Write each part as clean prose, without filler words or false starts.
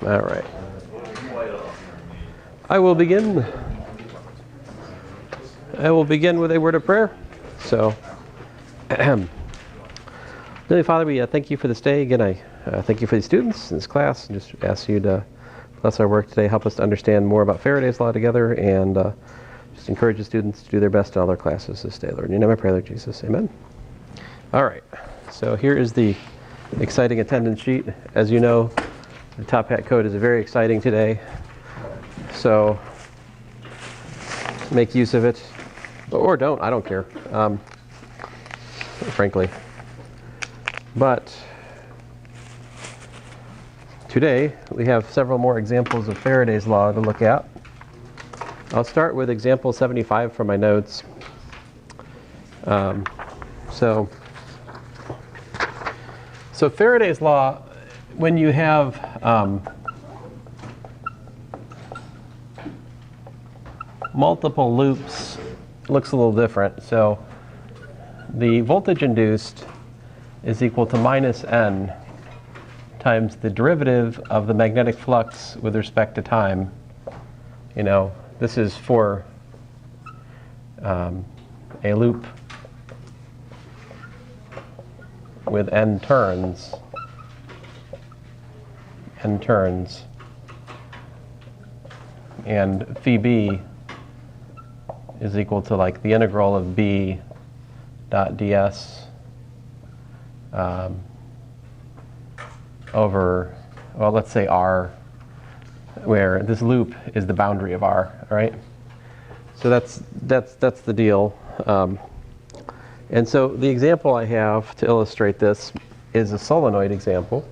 All right. I will begin with a word of prayer. So, Heavenly Father, we thank you for this day. Again, I thank you for the students in this class, and just ask you to bless our work today. Help us to understand more about Faraday's law together, and just encourage the students to do their best in all their classes this day, Lord. In your name I pray, Lord Jesus. Amen. All right. So here is the exciting attendance sheet. As you know, the Top Hat Code is very exciting today. So make use of it, or don't. I don't care, frankly. But today we have several more examples of Faraday's law to look at. I'll start with example 75 from my notes. So Faraday's law, when you have multiple loops, looks a little different. So the voltage induced is equal to minus n times the derivative of the magnetic flux with respect to time. You know, this is for a loop with n turns, and phi b is equal to like the integral of b dot ds over, well, let's say r, where this loop is the boundary of r. All right. So that's the deal. And so the example I have to illustrate this is a solenoid example.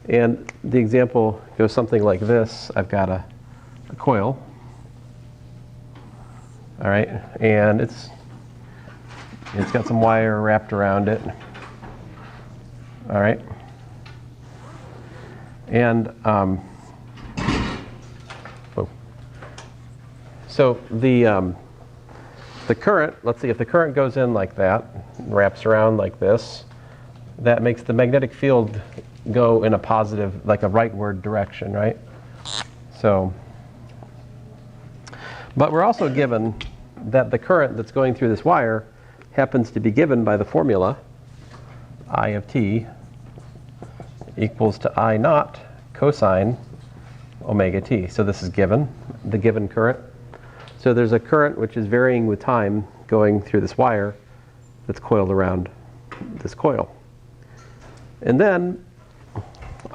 And the example goes something like this. I've got a coil. All right. And it's got some wire wrapped around it. All right. And so the current, let's see, if the current goes in like that, wraps around like this, that makes the magnetic field go in a positive, like a rightward direction, right? So, but we're also given that the current that's going through this wire happens to be given by the formula I of t equals to I naught cosine omega t. So this is given, the given current. So there's a current which is varying with time going through this wire that's coiled around this coil. And then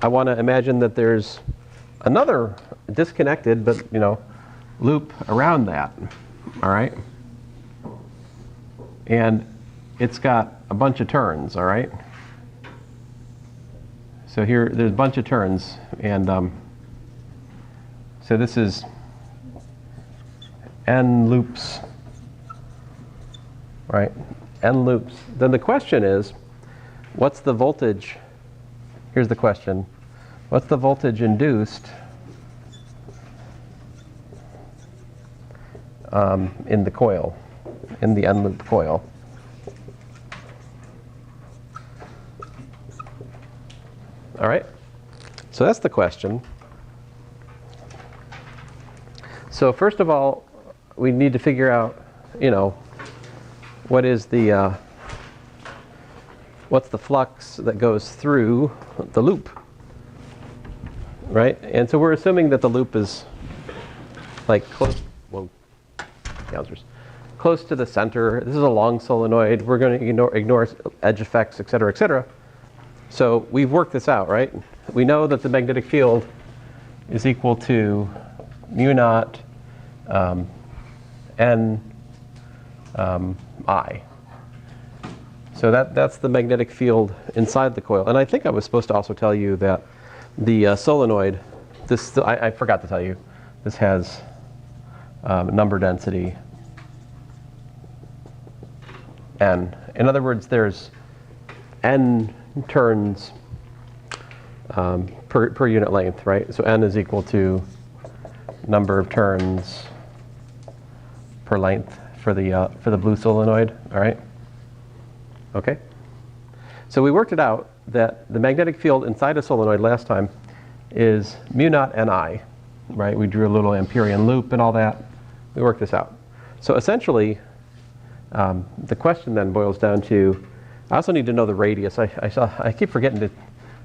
I want to imagine that there's another disconnected, but loop around that. All right. And it's got a bunch of turns. All right. So here, there's a bunch of turns, and so this is n loops, right? N loops. Then the question is, what's the voltage? Here's the question. What's the voltage induced in the coil, in the n loop coil? All right, so that's the question. So first of all, we need to figure out, what is the, what's the flux that goes through the loop, right? And so we're assuming that the loop is like close to the center. This is a long solenoid. We're going to ignore edge effects, et cetera, et cetera. So we've worked this out, right? We know that the magnetic field is equal to mu naught n I. So that's the magnetic field inside the coil. And I think I was supposed to also tell you that the solenoid, I forgot to tell you, this has number density n. In other words, there's n turns per unit length, right? So n is equal to number of turns per length for the blue solenoid. All right. Okay. So we worked it out that the magnetic field inside a solenoid last time is mu naught Ni, right? We drew a little Amperian loop and all that. We worked this out. So essentially, the question then boils down to, I also need to know the radius. I keep forgetting to,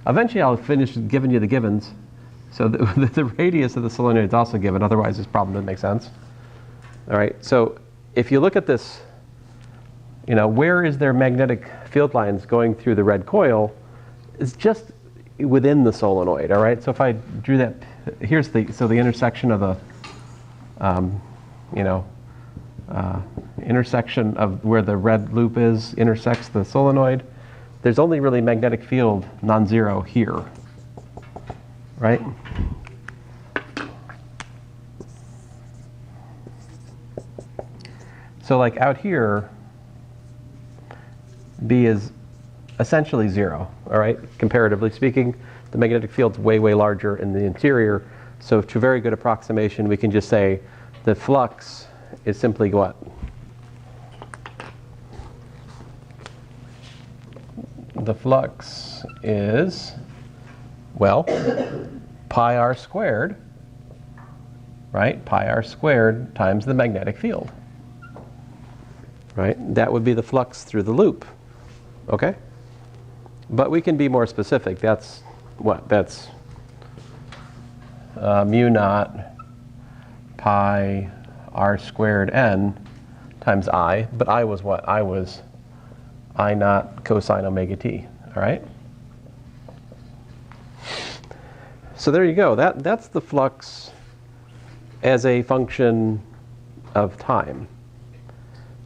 eventually I'll finish giving you the givens. So the radius of the solenoid is also given, otherwise this problem doesn't make sense. All right, so if you look at this, where is there magnetic field lines going through the red coil? It's just within the solenoid, all right? So if I drew that, here's the intersection of the, intersection of where the red loop is, intersects the solenoid. There's only really magnetic field non-zero here, right? So like out here, B is essentially zero, all right? Comparatively speaking, the magnetic field's way, way larger in the interior. So to very good approximation, we can just say the flux is simply what? The flux is, well, pi r squared, right? Pi r squared times the magnetic field, right? That would be the flux through the loop, okay? But we can be more specific. That's what? That's mu naught pi r squared n times I, but I was what? I was I naught cosine omega t, all right? So there you go. That's the flux as a function of time.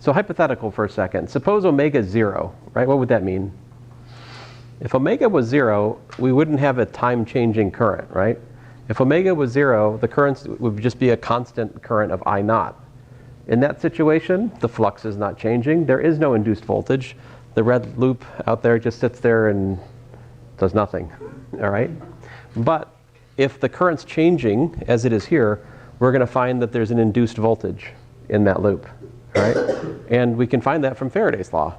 So hypothetical for a second. Suppose omega is 0, right? What would that mean? If omega was 0, we wouldn't have a time-changing current, right? If omega was 0, the current would just be a constant current of I naught. In that situation, the flux is not changing. There is no induced voltage. The red loop out there just sits there and does nothing, all right? But if the current's changing, as it is here, we're going to find that there's an induced voltage in that loop, all right? And we can find that from Faraday's law,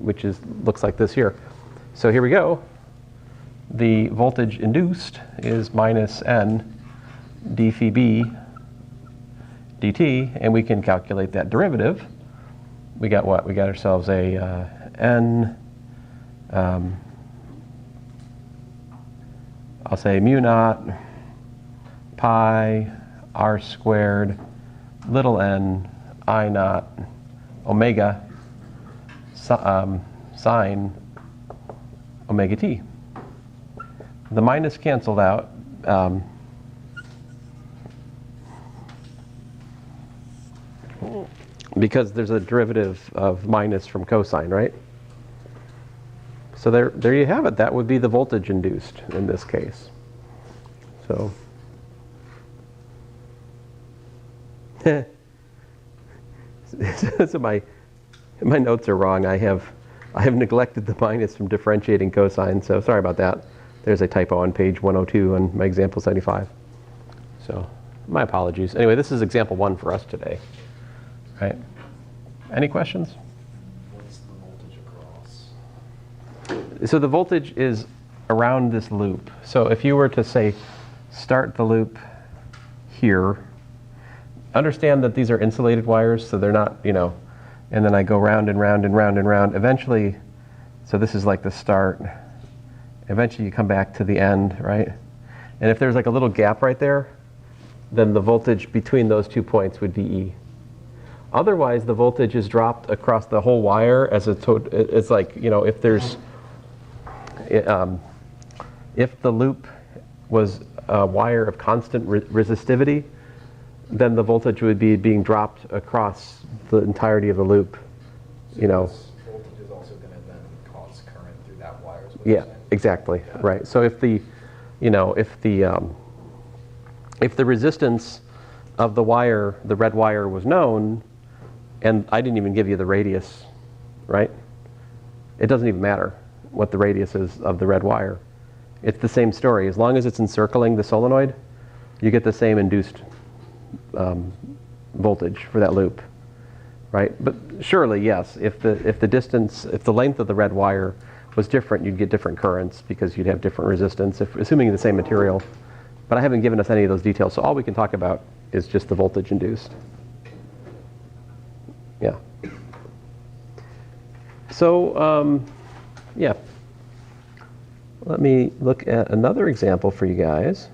which looks like this here. So here we go. The voltage induced is minus n d phi b dt, and we can calculate that derivative. We got what? We got ourselves a n, I'll say mu naught pi r squared little n I naught omega sine omega t. The minus canceled out. Because there's a derivative of minus from cosine, right? So there you have it. That would be the voltage induced in this case. So so my notes are wrong. I have neglected the minus from differentiating cosine, so sorry about that. There's a typo on page 102 on my example 75. So my apologies. Anyway, this is example 1 for us today. Right? Any questions? What's the voltage across? So the voltage is around this loop. So if you were to say start the loop here, understand that these are insulated wires, so they're not, and then I go round and round and round and round. Eventually, so this is like the start. Eventually you come back to the end, right? And if there's like a little gap right there, then the voltage between those 2 points would be E. Otherwise, the voltage is dropped across the whole wire as a total. It's like, if there's, if the loop was a wire of constant resistivity, then the voltage would be being dropped across the entirety of the loop. So this voltage is also going to then cause current through that wire. Is what Yeah, you're saying? exactly. Yeah. Right. So if the resistance of the wire, the red wire, was known, and I didn't even give you the radius, right? It doesn't even matter what the radius is of the red wire. It's the same story. As long as it's encircling the solenoid, you get the same induced voltage for that loop, right? But surely, yes, if the length of the red wire was different, you'd get different currents because you'd have different resistance, assuming the same material. But I haven't given us any of those details, so all we can talk about is just the voltage induced. Yeah. So, yeah. Let me look at another example for you guys.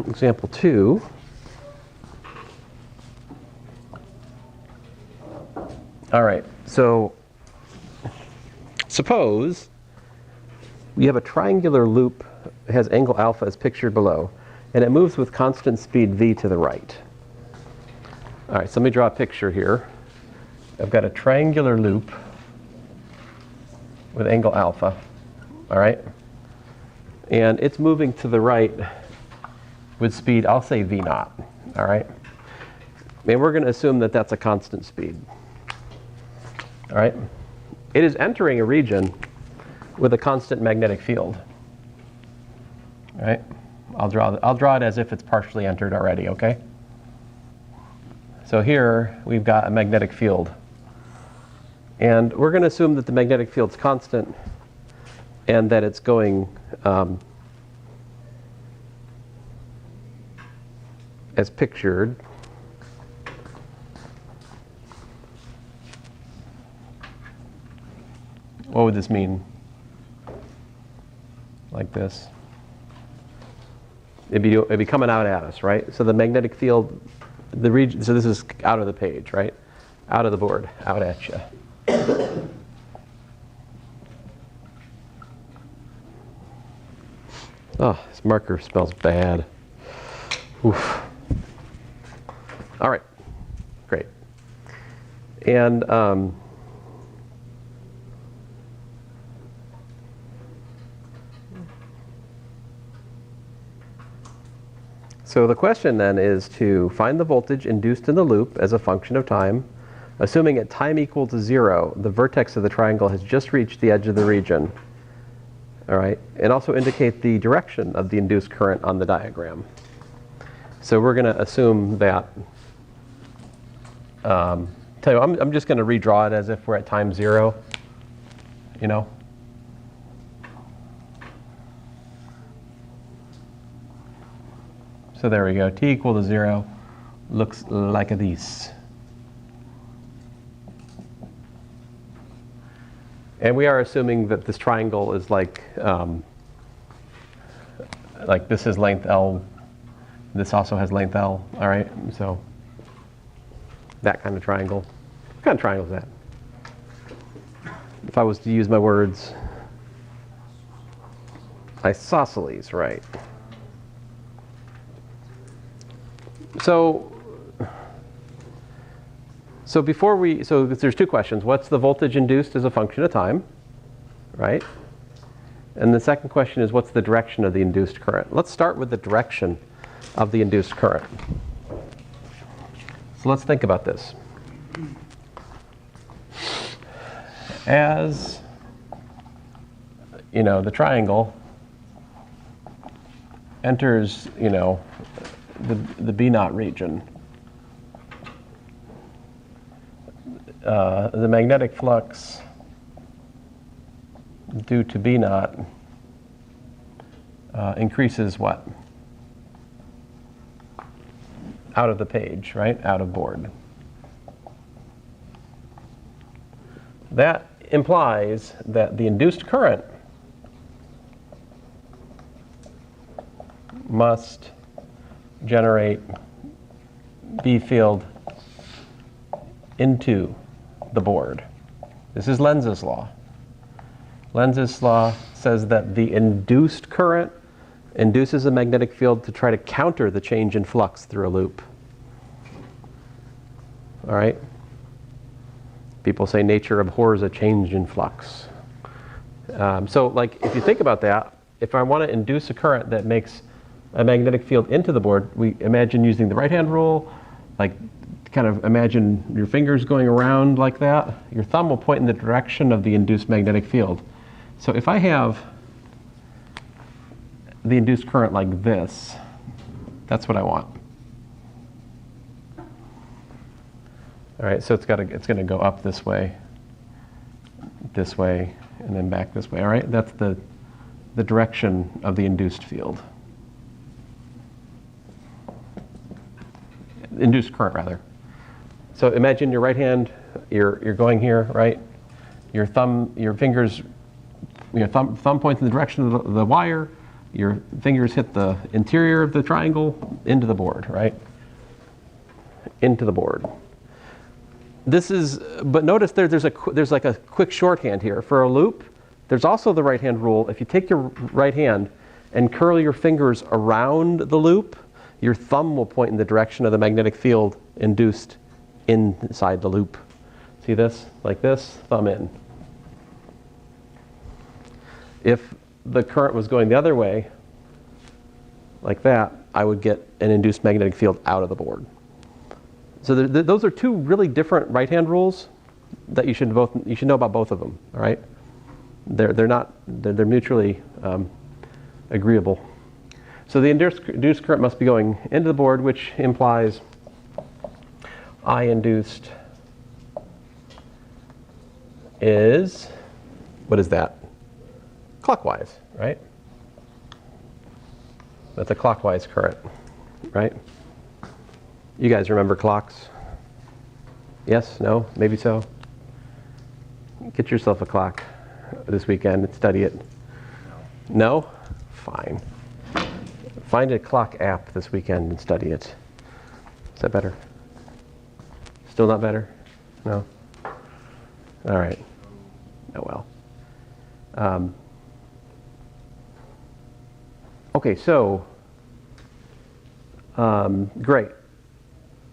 Example 2. All right, so suppose you have a triangular loop, it has angle alpha as pictured below, and it moves with constant speed v to the right. All right, so let me draw a picture here. I've got a triangular loop with angle alpha, all right? And it's moving to the right with speed, I'll say v naught, all right? And we're going to assume that that's a constant speed, all right? It is entering a region with a constant magnetic field, all right? I'll draw it as if it's partially entered already, okay? So here we've got a magnetic field. And we're going to assume that the magnetic field's constant and that it's going as pictured. What would this mean? Like this. It'd be coming out at us, right? So the magnetic field, the region, so this is out of the page, right? Out of the board, out at you. Oh, this marker smells bad. Oof. All right, great. And so the question then is to find the voltage induced in the loop as a function of time, assuming at time equal to 0, the vertex of the triangle has just reached the edge of the region. All right, and also indicate the direction of the induced current on the diagram. So we're going to assume that, tell you, I'm just going to redraw it as if we're at time 0, you know. So there we go, t equal to 0 looks like this. And we are assuming that this triangle is like this is length L, this also has length L, all right? So that kind of triangle. What kind of triangle is that? If I was to use my words, isosceles, right? So there's two questions. What's the voltage induced as a function of time, right? And the second question is, what's the direction of the induced current? Let's start with the direction of the induced current. So let's think about this. As, you know, the triangle enters, you know, the B naught region, the magnetic flux due to B naught increases what? Out of the page, right? Out of board. That implies that the induced current must generate B field into the board. This is Lenz's law. Lenz's law says that the induced current induces a magnetic field to try to counter the change in flux through a loop. All right? People say nature abhors a change in flux. So like, if you think about that, if I want to induce a current that makes a magnetic field into the board, we imagine using the right-hand rule, like kind of imagine your fingers going around like that. Your thumb will point in the direction of the induced magnetic field. So if I have the induced current like this, that's what I want. All right, so it's going to go up this way, and then back this way. All right, that's the the direction of the induced field. Induced current, rather. So imagine your right hand, you're going here, right? Your fingers, your thumb points in the direction of the wire. Your fingers hit the interior of the triangle into the board, right? Into the board. This is, but notice there's like a quick shorthand here. For a loop, there's also the right hand rule. If you take your right hand and curl your fingers around the loop, your thumb will point in the direction of the magnetic field induced inside the loop. See this? Like this, thumb in. If the current was going the other way, like that, I would get an induced magnetic field out of the board. So those are two really different right-hand rules that you should know about both of them. All right, they're mutually agreeable. So the induced current must be going into the board, which implies I induced is, what is that? Clockwise, right? That's a clockwise current, right? You guys remember clocks? Yes? No? Maybe so? Get yourself a clock this weekend and study it. No? Fine. Find a clock app this weekend and study it. Is that better? Still not better? No? All right. Oh well. Okay, so great.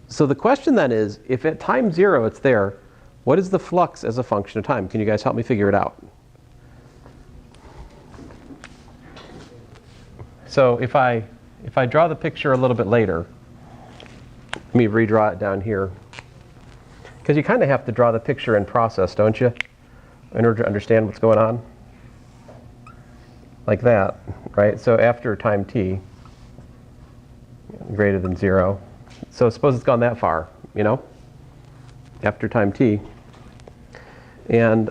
So the question then is, if at time 0 it's there, what is the flux as a function of time? Can you guys help me figure it out? So if I draw the picture a little bit later, let me redraw it down here. Because you kind of have to draw the picture in process, don't you? In order to understand what's going on. Like that, right? So after time t, greater than 0. So suppose it's gone that far, you know, after time t. And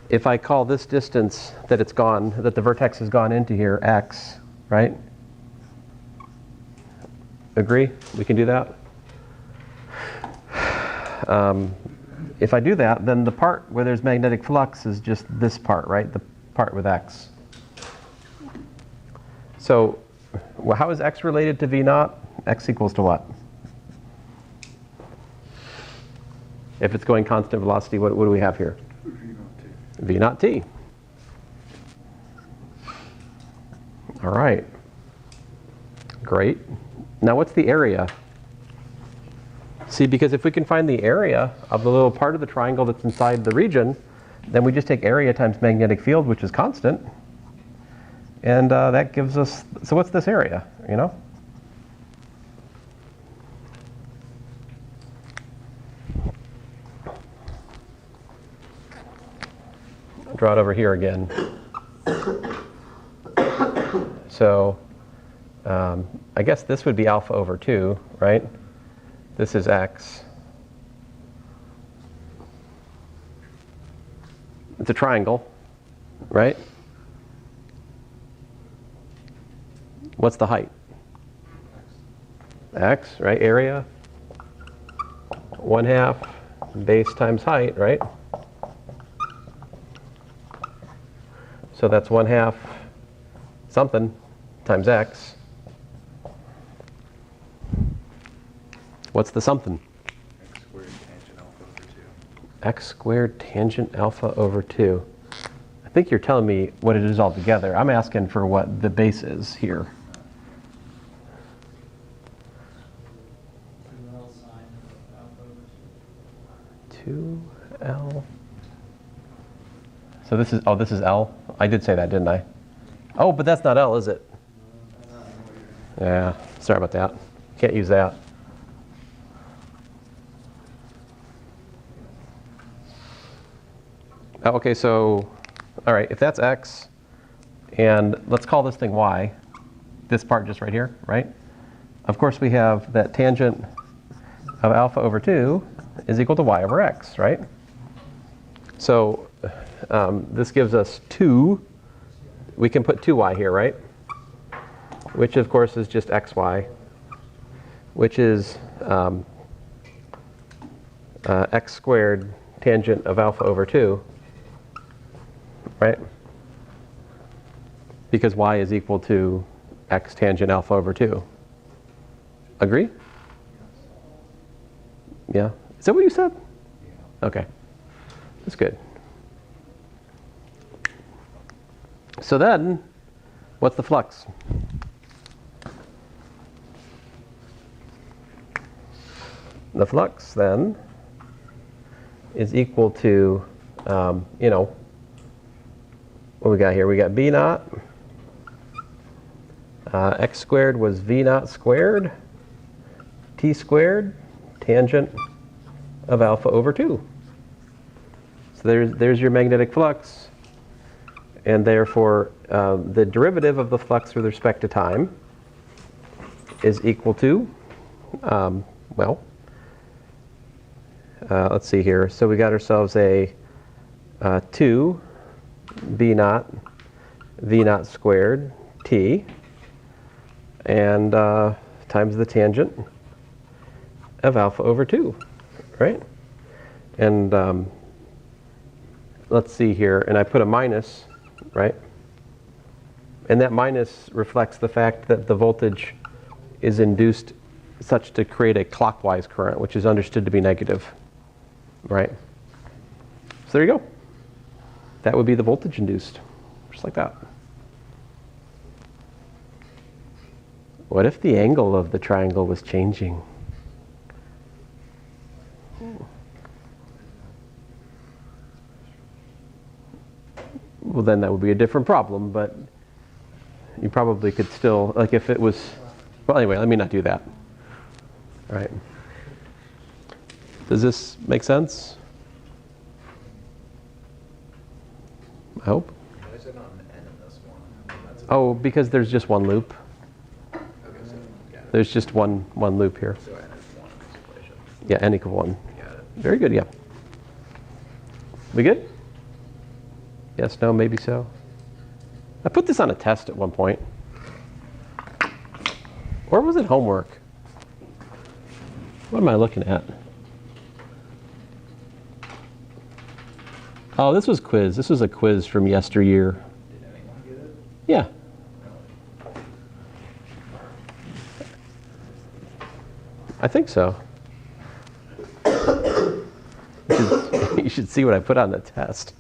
if I call this distance that it's gone, that the vertex has gone into here, x, right? Agree? We can do that? If I do that, then the part where there's magnetic flux is just this part, right? The part with x. So well, how is x related to v naught? X equals to what? If it's going constant velocity, what do we have here? V naught t. All right. Great. Now what's the area? See, because if we can find the area of the little part of the triangle that's inside the region, then we just take area times magnetic field, which is constant. And that gives us, so what's this area, you know? I'll draw it over here again. So I guess this would be alpha over 2, right? This is x. It's a triangle, right? What's the height? X, right? Area. 1/2 base times height, right? So that's 1/2 something times x. What's the something? X squared tangent alpha over 2. I think you're telling me what it is altogether. I'm asking for what the base is here. 2L. So this is, oh, this is L? I did say that, didn't I? Oh, but that's not L, is it? Yeah, sorry about that. Can't use that. Okay, so, all right, if that's x, and let's call this thing y, this part just right here, right? Of course, we have that tangent of alpha over 2 is equal to y over x, right? So this gives us 2 we can put 2y here, right? Which of course is just xy, which is x squared tangent of alpha over 2, right? Because y is equal to x tangent alpha over 2. Agree? Yeah? Is that what you said? Yeah. Okay. That's good. So then, what's the flux? The flux then is equal to, you know, what we got here? We got B naught. X squared was V naught squared. T squared tangent of alpha over 2. So there's your magnetic flux. And therefore, the derivative of the flux with respect to time is equal to, let's see here. So we got ourselves a 2 B naught V naught squared T, and times the tangent of alpha over 2, right? And let's see here, and I put a minus, right? And that minus reflects the fact that the voltage is induced such to create a clockwise current, which is understood to be negative, right? So there you go. That would be the voltage induced, just like that. What if the angle of the triangle was changing? Well, then that would be a different problem, but you probably could still, like if it was, well, anyway, let me not do that. All right. Does this make sense? I hope. Why is it on N in this one? Oh, because there's just one loop. Okay, so, yeah. There's just one loop here. So N is 1 in this equation. Yeah, n equal 1. Got it. Very good, yeah. We good? Yes, no, maybe so. I put this on a test at one point. Or was it homework? What am I looking at? Oh, this was quiz. This was a quiz from yesteryear. Did anyone get it? Yeah. I think so. You should see what I put on the test.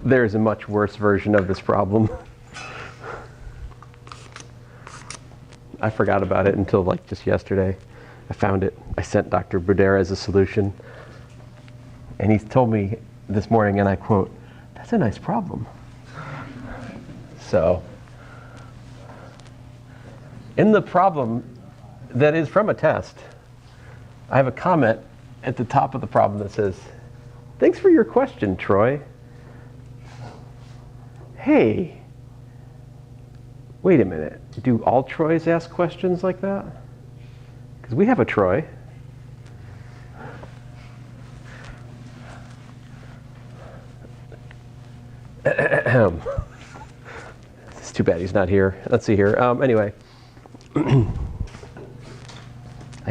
There is a much worse version of this problem. I forgot about it until like just yesterday. I found it. I sent Dr. Berdera as a solution. And he told me this morning, and I quote, "That's a nice problem." So, in the problem that is from a test, I have a comment at the top of the problem that says, "Thanks for your question, Troy." Hey, wait a minute. Do all Troys ask questions like that? Because we have a Troy. It's too bad he's not here. Let's see here. Anyway, I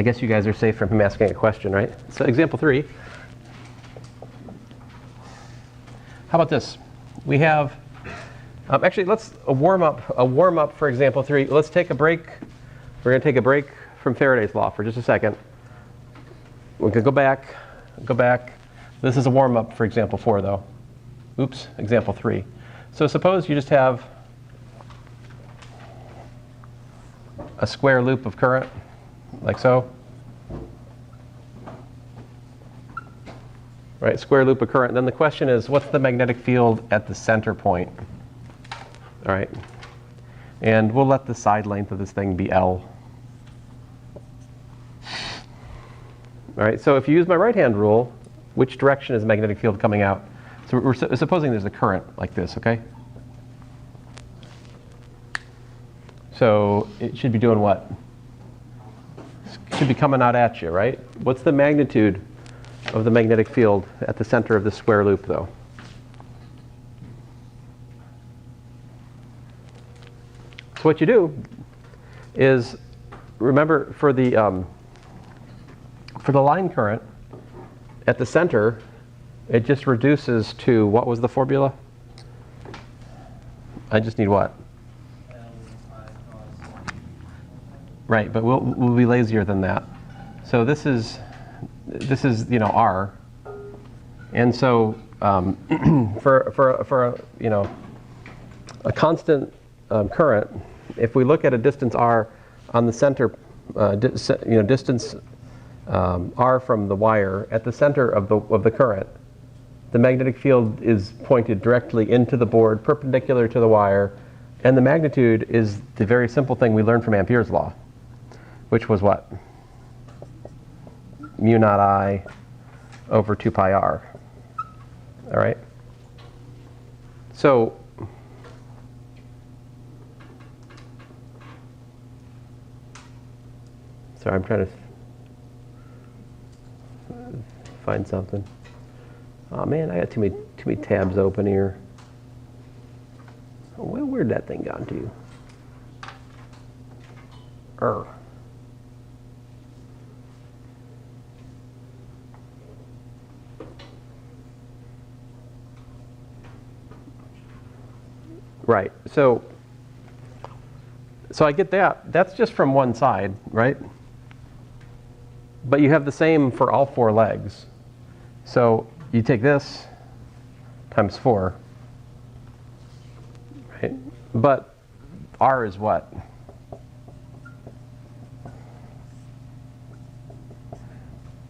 guess you guys are safe from him asking a question, right? So example 3. How about this? We have, actually let's a warm up for example 3. Let's take a break. We're going to take a break from Faraday's law for just a second. We can go back. This is a warm up for example 4 though. Oops, example 3. So suppose you just have a square loop of current, like so. Right, square loop of current. Then the question is, what's the magnetic field at the center point? All right, and we'll let the side length of this thing be L. All right, so if you use my right-hand rule, which direction is the magnetic field coming out? So we're supposing there's a current like this, okay? So it should be doing what? It should be coming out at you, right? What's the magnitude of the magnetic field at the center of the square loop, though? So what you do is, remember, for the line current at the center, it just reduces to, what was the formula? I just need what? Right, but we'll be lazier than that. So this is R, and so for a constant current, if we look at a distance r on the center, distance r from the wire at the center of the current, the magnetic field is pointed directly into the board, perpendicular to the wire, and the magnitude is the very simple thing we learned from Ampere's law, which was what? Mu naught I over 2 pi r. All right? So sorry, I'm trying to find something. Oh man, I got too many tabs open here. Well, where'd that thing gone to? Right. So I get that. That's just from one side, right? But you have the same for all 4 legs. So you take this times 4, right? But R is what?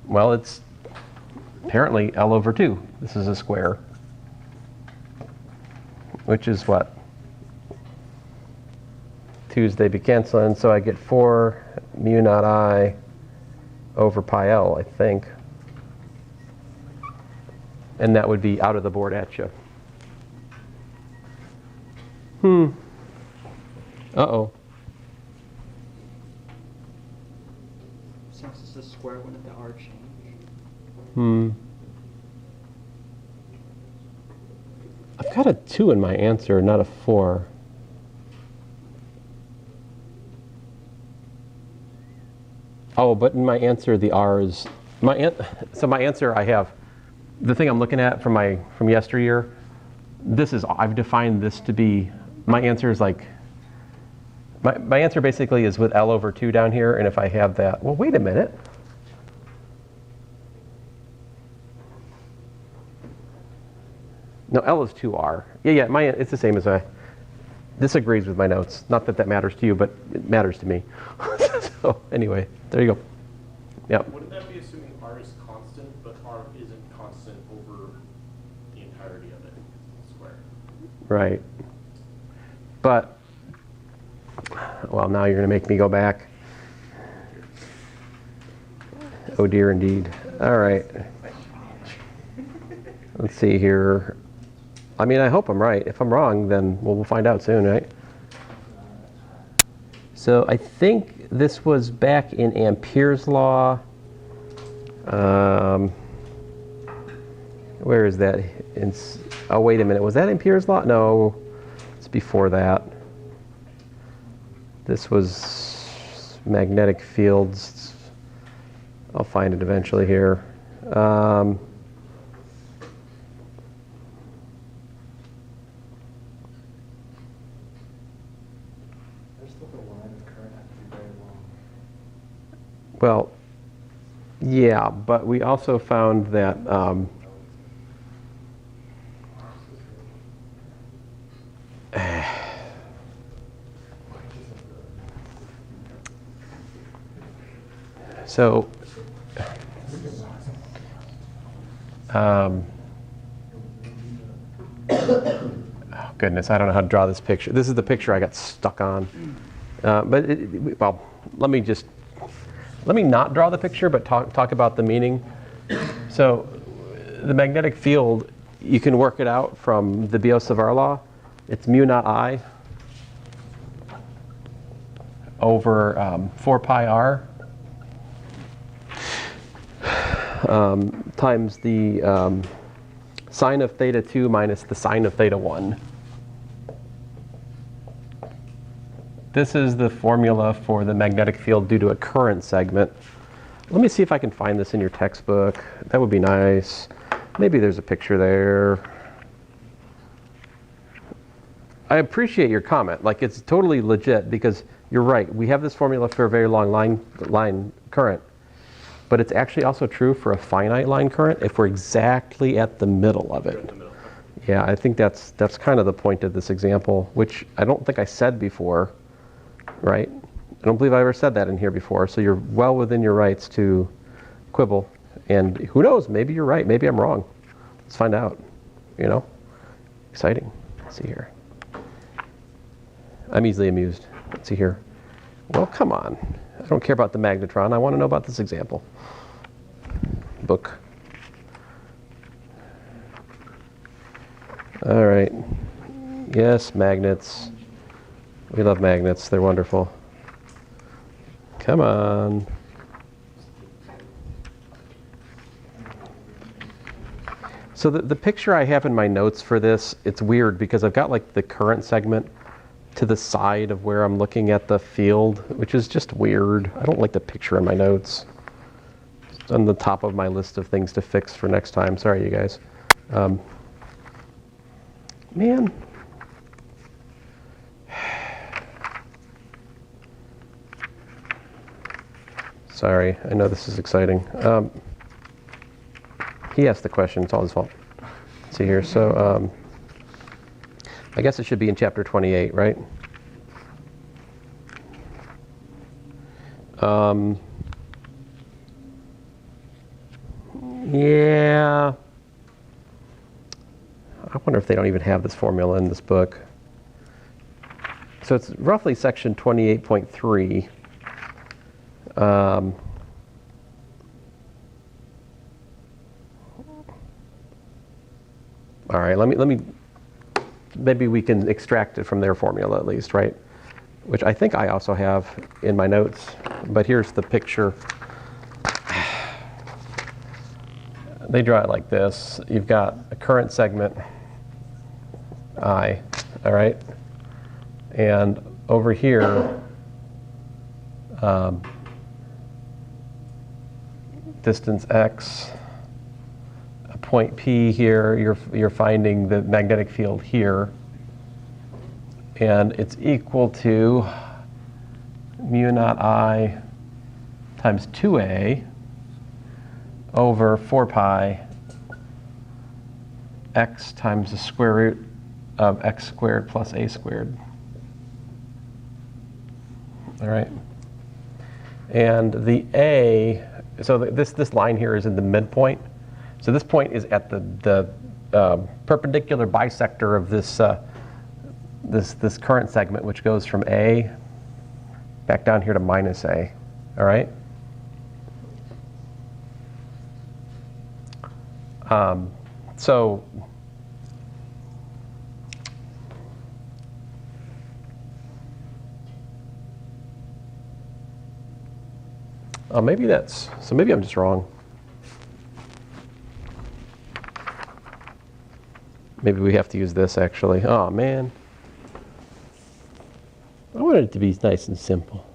Well, it's apparently L over 2. This is a square, which is what? 2's they be canceling, so I get 4 mu naught I over pi L, I think. And that would be out of the board at you. Uh-oh. Since it's a square, wouldn't the R change? I've got a 2 in my answer, not a 4. Oh, but in my answer, the R is so my answer, I have the thing I'm looking at from yesteryear. This is, I've defined this to be, my answer is like, my answer basically is with L over 2 down here, and if I have that, well, wait a minute. No, L is 2R. Yeah, it's the same as this agrees with my notes. Not that that matters to you, but it matters to me. So anyway, there you go. Yeah. Wouldn't that be assuming R is constant, but R isn't constant over the entirety of it, square? Right. But, well, now you're going to make me go back. Oh dear, indeed. All right. Let's see here. I mean, I hope I'm right. If I'm wrong, then we'll find out soon, right? So I think this was back in Ampere's law. Where is that? Oh, wait a minute. Was that Ampere's law? No, it's before that. This was magnetic fields. I'll find it eventually here. Well, yeah, but we also found that so oh goodness, I don't know how to draw this picture. This is the picture I got stuck on. Well, let me not draw the picture, but talk about the meaning. So the magnetic field, you can work it out from the Biot-Savart law. It's mu naught I over 4 pi r times the sine of theta 2 minus the sine of theta 1. This is the formula for the magnetic field due to a current segment. Let me see if I can find this in your textbook. That would be nice. Maybe there's a picture there. I appreciate your comment. Like, it's totally legit because you're right. We have this formula for a very long line current, but it's actually also true for a finite line current if we're exactly at the middle of it. Yeah, I think that's kind of the point of this example, which I don't think I said before, right? I don't believe I ever said that in here before, so you're well within your rights to quibble. And who knows, maybe you're right, maybe I'm wrong. Let's find out, you know? Exciting. Let's see here. I'm easily amused. Let's see here. Well, come on. I don't care about the magnetron. I want to know about this example. Book. All right. Yes, magnets. We love magnets. They're wonderful. Come on. So the picture I have in my notes for this, it's weird because I've got like the current segment to the side of where I'm looking at the field, which is just weird. I don't like the picture in my notes. It's on the top of my list of things to fix for next time. Sorry, you guys. Man. Sorry, I know this is exciting. He asked the question, it's all his fault. Let's see here, so I guess it should be in chapter 28, right? Yeah. I wonder if they don't even have this formula in this book. So it's roughly section 28.3. All right, let me, maybe we can extract it from their formula at least, right? Which I think I also have in my notes, but here's the picture. They draw it like this. You've got a current segment, I, all right? And over here, distance x, a point P here, you're finding the magnetic field here. And it's equal to mu naught I times 2a over 4 pi x times the square root of x squared plus a squared. All right. And the a, so this line here is in the midpoint. So this point is at the perpendicular bisector of this this current segment, which goes from A back down here to minus A. All right. So maybe maybe I'm just wrong. Maybe we have to use this actually. Oh man. I wanted it to be nice and simple.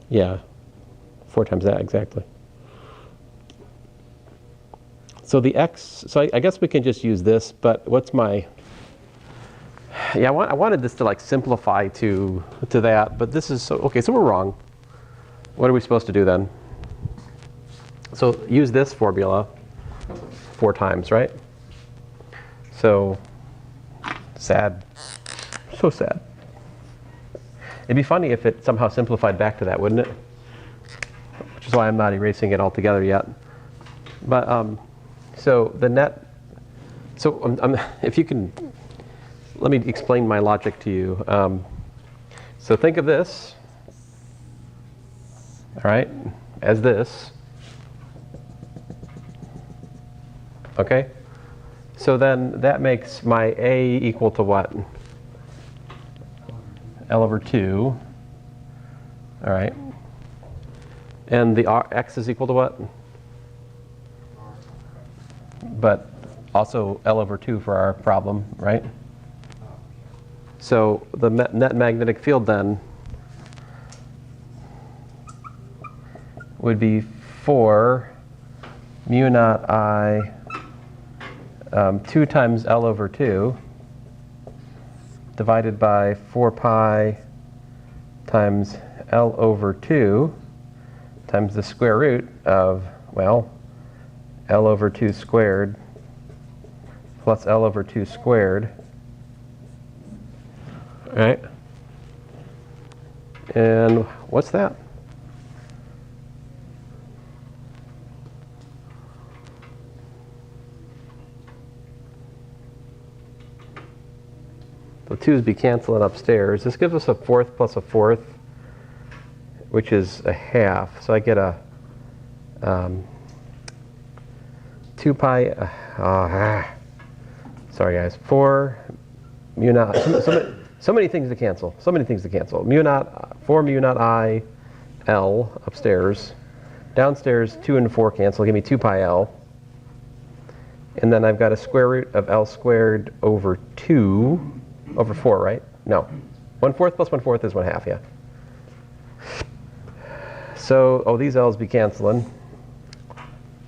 Yeah, 4 times that, exactly. So the x, so I guess we can just use this, but what's my, yeah, I wanted this to like simplify to that, but this is, so okay, so we're wrong. What are we supposed to do then? So use this formula 4 times, right? So sad, so sad. It'd be funny if it somehow simplified back to that, wouldn't it? Which is why I'm not erasing it altogether yet. But so the net, so if you can, let me explain my logic to you. So think of this, all right, as this. Okay? So then that makes my A equal to what? L over 2. All right. And the X is equal to what? But also L over 2 for our problem, right? So the net magnetic field then would be 4 mu naught I 2 times L over 2 divided by 4 pi times L over 2 times the square root of, well, L over 2 squared plus L over 2 squared. All right? And what's that? The 2's be canceling upstairs. This gives us a fourth plus a fourth, which is a half. So I get a 2 pi, sorry guys, 4 mu naught, so many things to cancel, so many things to cancel. Mu naught, 4 mu naught I L upstairs. Downstairs, 2 and 4 cancel, give me 2 pi L. And then I've got a square root of L squared over 2 over 4, right? No. 1/4 plus 1/4 is 1/2, yeah. So, oh, these L's be canceling.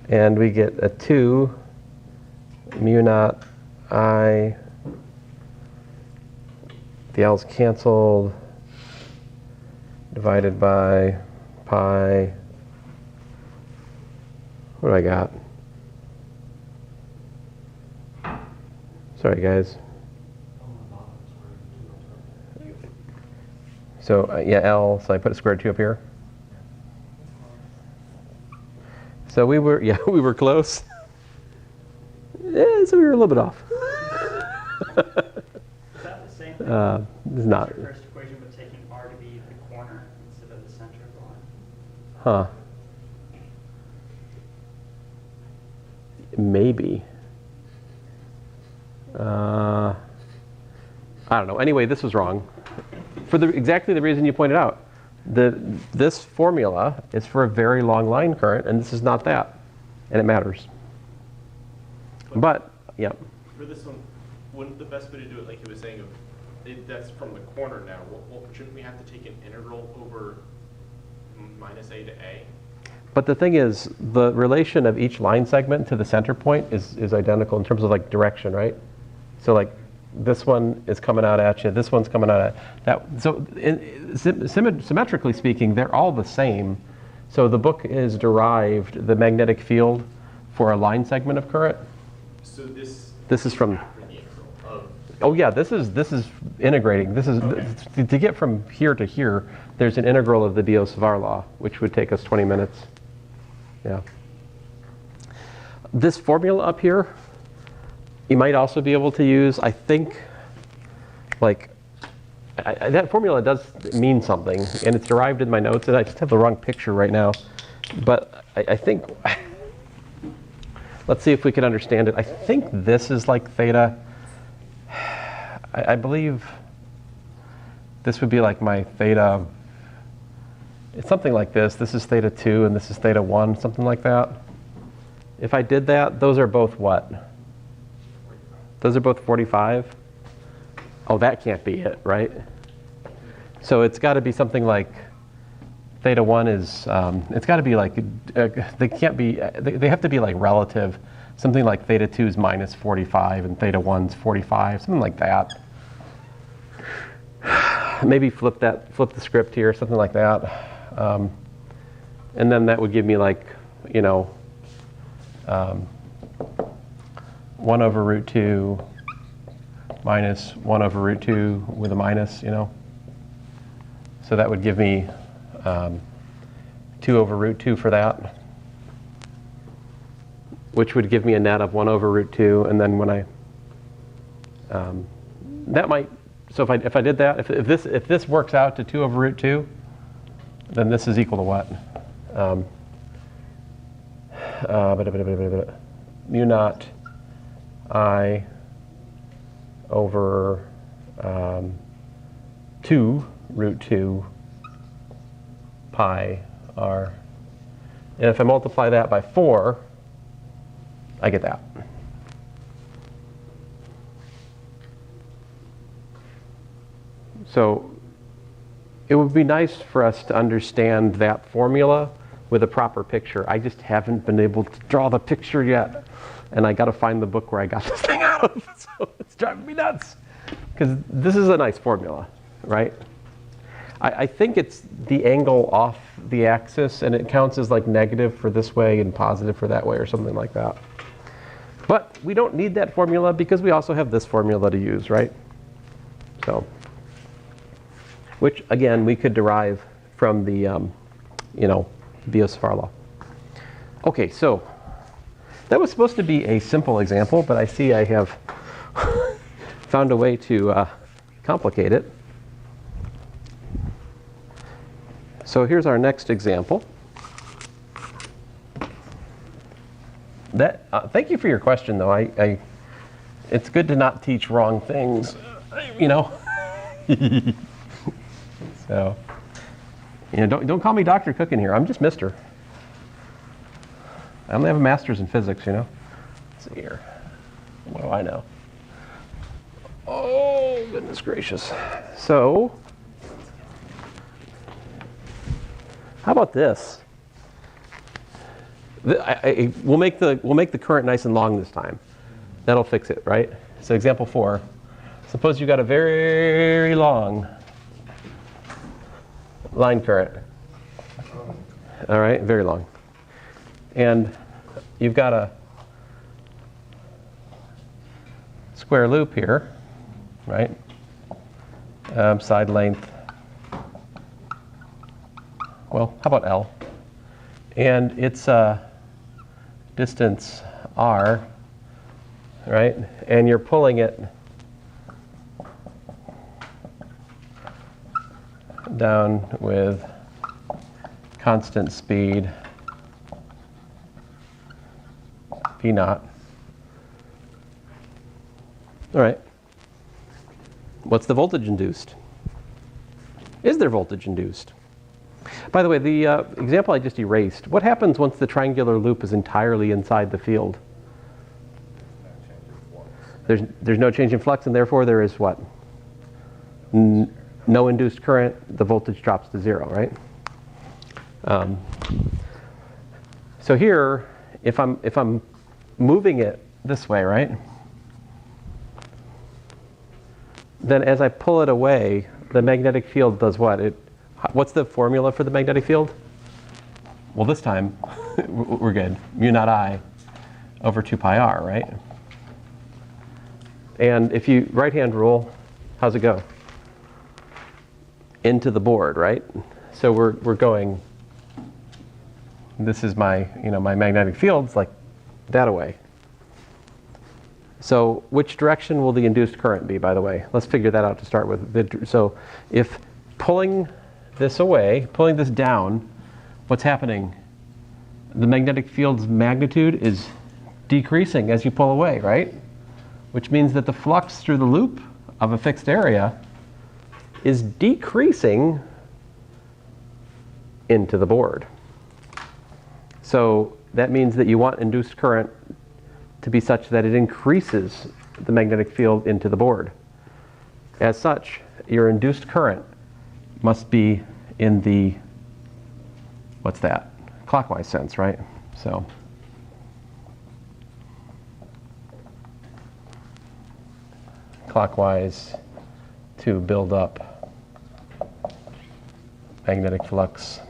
And we get a 2 mu naught I, the L's canceled, divided by pi, what do I got? Sorry guys. So yeah, L, so I put a square root 2 up here. So we were, yeah, we were close. Yeah, so we were a little bit off. Is that the same thing? It's not. Your first equation, but taking R to be the corner instead of the center of the line? Huh. Maybe. I don't know. Anyway, this was wrong. For exactly the reason you pointed out. This formula is for a very long line current, and this is not that. And it matters. But, yeah. For this one, wouldn't the best way to do it, like he was saying, that's from the corner now, well, shouldn't we have to take an integral over minus a to a? But the thing is, the relation of each line segment to the center point is identical in terms of like direction, right? So like this one is coming out at you, this one's coming out at that. So symmetrically speaking, they're all the same. So the book is derived the magnetic field for a line segment of current. So this is from after the integral of. Oh yeah, this is integrating. This is Okay. to get from here to here. There's an integral of the Biot-Savart law, which would take us 20 minutes. Yeah. This formula up here, you might also be able to use. I think, like, that formula does mean something, and it's derived in my notes. And I just have the wrong picture right now, but I think. Let's see if we can understand it. I think this is like theta. I believe this would be like my theta. It's something like this. This is theta 2 and this is theta 1, something like that. If I did that, those are both what? Those are both 45? Oh, that can't be it, right? So it's got to be something like theta 1 is, it's got to be like, they can't be, they have to be like relative. Something like theta 2 is minus 45 and theta 1 is 45, something like that. Maybe flip the script here, something like that. And then that would give me like, 1 over root 2 minus 1 over root 2 with a minus, So that would give me 2 over root 2 for that, which would give me a net of 1 over root 2. And then when I, that might, so if I did that, if this works out to 2 over root 2, then this is equal to what? Mu naught I over 2 root 2 pi r. And if I multiply that by 4, I get that. So it would be nice for us to understand that formula with a proper picture. I just haven't been able to draw the picture yet. And I got to find the book where I got this thing out of. So it's driving me nuts. Because this is a nice formula, right? I think it's the angle off the axis, and it counts as like negative for this way and positive for that way or something like that. But we don't need that formula because we also have this formula to use, right? So, which again, we could derive from the, Biot-Savart law. Okay, so that was supposed to be a simple example, but I see I have found a way to complicate it. So here's our next example. Thank you for your question, though. It's good to not teach wrong things, So, don't call me Dr. Cook in here. I'm just Mr. I only have a master's in physics, Let's see here. What do I know? Oh, goodness gracious. So, how about this? We'll make the current nice and long this time. That'll fix it, right? So example 4. Suppose you got a very long line current. All right, very long. And you've got a square loop here, right? Side length. Well, how about L? And it's distance R, right? And you're pulling it down with constant speed P naught. All right. What's the voltage induced? Is there voltage induced? By the way, the example I just erased, what happens once the triangular loop is entirely inside the field? There's no change in flux, and therefore there is what? No induced current. The voltage drops to 0, right? So here, if I'm moving it this way, right? Then as I pull it away, the magnetic field does what? What's the formula for the magnetic field? Well, this time, we're good. Mu naught I over 2 pi r, right? And if you right-hand rule, how's it go? Into the board, right? So we're going, this is my, my magnetic field's like that away. So which direction will the induced current be, by the way? Let's figure that out to start with. So if pulling this away, pulling this down, what's happening? The magnetic field's magnitude is decreasing as you pull away, right? Which means that the flux through the loop of a fixed area is decreasing into the board. So that means that you want induced current to be such that it increases the magnetic field into the board. As such, your induced current must be in the, what's that? Clockwise sense, right? So clockwise to build up magnetic flux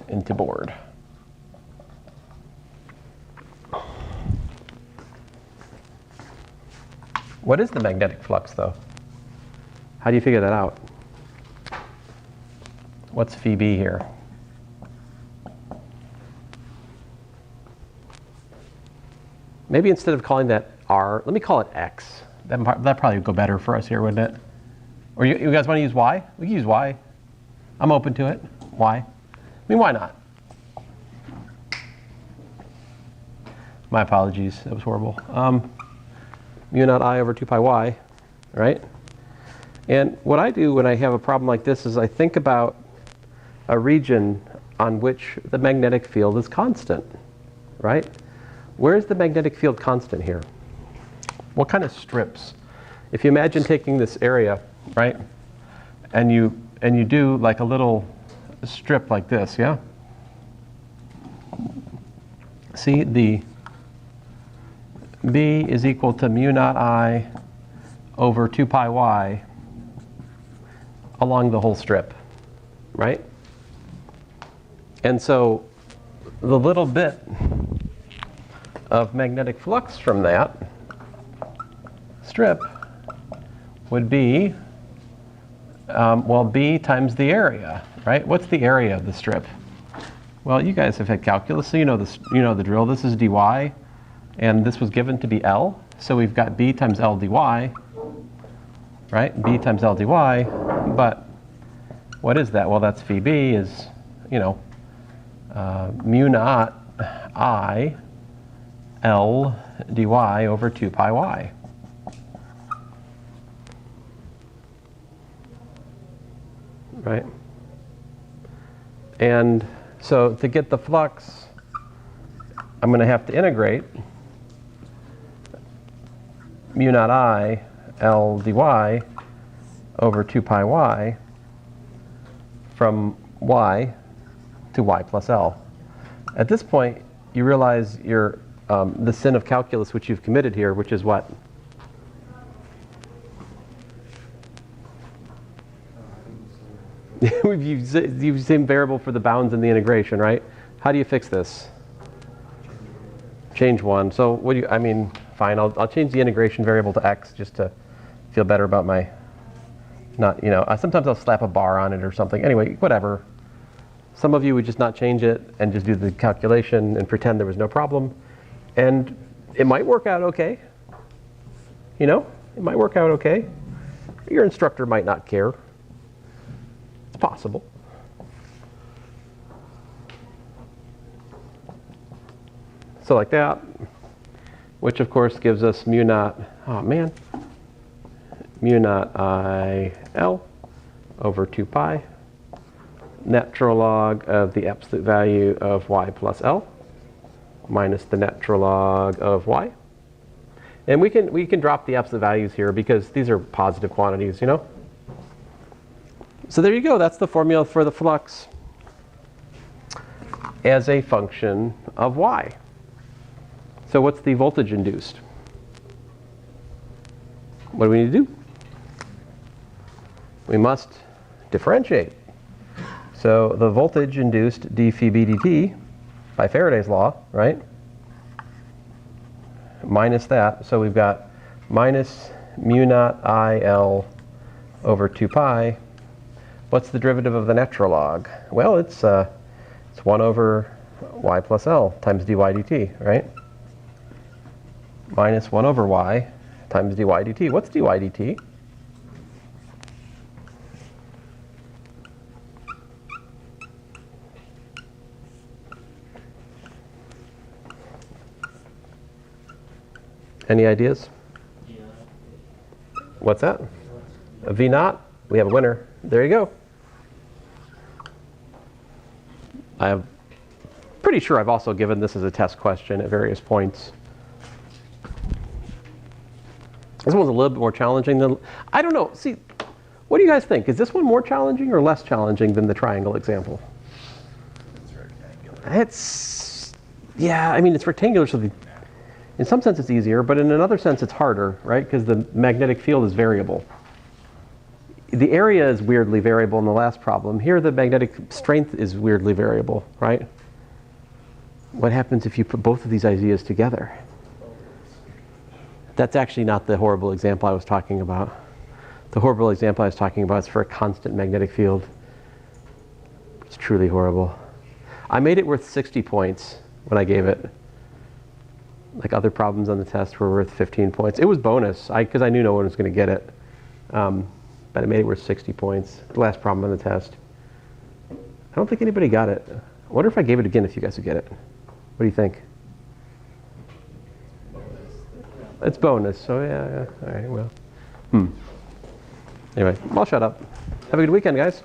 into board. What is the magnetic flux, though? How do you figure that out? What's phi b here? Maybe instead of calling that r, let me call it x. That probably would go better for us here, wouldn't it? Or you guys want to use y? We can use y. I'm open to it. Y. I mean, why not? My apologies, that was horrible. Mu naught I over 2 pi y, right? And what I do when I have a problem like this is I think about a region on which the magnetic field is constant, right? Where is the magnetic field constant here? What kind of strips? If you imagine taking this area, right, and you do like a little strip like this, yeah? See, the B is equal to mu naught I over 2 pi y along the whole strip, right? And so the little bit of magnetic flux from that strip would be, well, B times the area, right? What's the area of the strip? Well, you guys have had calculus, so you know the drill. This is dy, and this was given to be L. So we've got B times L dy, right? B times L dy, but what is that? Well, that's phi B is, mu naught I L dy over 2 pi y. Right? And so to get the flux, I'm going to have to integrate mu naught I L dy over 2 pi y from y to y plus L. At this point, you realize you're the sin of calculus which you've committed here, which is what? You've used the same variable for the bounds and the integration, right? How do you fix this? Change one. So what do you, I mean, fine, I'll change the integration variable to x just to feel better about my, not, sometimes I'll slap a bar on it or something. Anyway, whatever. Some of you would just not change it and just do the calculation and pretend there was no problem. And it might work out okay. It might work out okay. Your instructor might not care. It's possible. So like that, which of course gives us mu naught, mu naught I L over 2 pi, natural log of the absolute value of y plus L minus the natural log of y. And we can drop the absolute values here because these are positive quantities, So there you go. That's the formula for the flux as a function of y. So what's the voltage induced? What do we need to do? We must differentiate. So the voltage induced d phi b dt by Faraday's law, right? Minus that. So we've got minus mu naught I L over 2 pi. What's the derivative of the natural log? Well, it's 1 over y plus L times dy dt, right? Minus 1 over y times dy dt. What's dy dt? Any ideas? What's that? A V naught? We have a winner. There you go. I'm pretty sure I've also given this as a test question at various points. This one's a little bit more challenging than, I don't know. See, what do you guys think? Is this one more challenging or less challenging than the triangle example? It's rectangular. Yeah, I mean, it's rectangular, so in some sense it's easier, but in another sense it's harder, right? Because the magnetic field is variable. The area is weirdly variable in the last problem. Here the magnetic strength is weirdly variable, right? What happens if you put both of these ideas together? That's actually not the horrible example I was talking about. The horrible example I was talking about is for a constant magnetic field. It's truly horrible. I made it worth 60 points when I gave it. Like other problems on the test were worth 15 points. It was bonus, because I knew no one was going to get it. But I made it worth 60 points. The last problem on the test. I don't think anybody got it. I wonder if I gave it again if you guys would get it. What do you think? It's bonus, so yeah. All right, well. Anyway, I'll shut up. Have a good weekend, guys.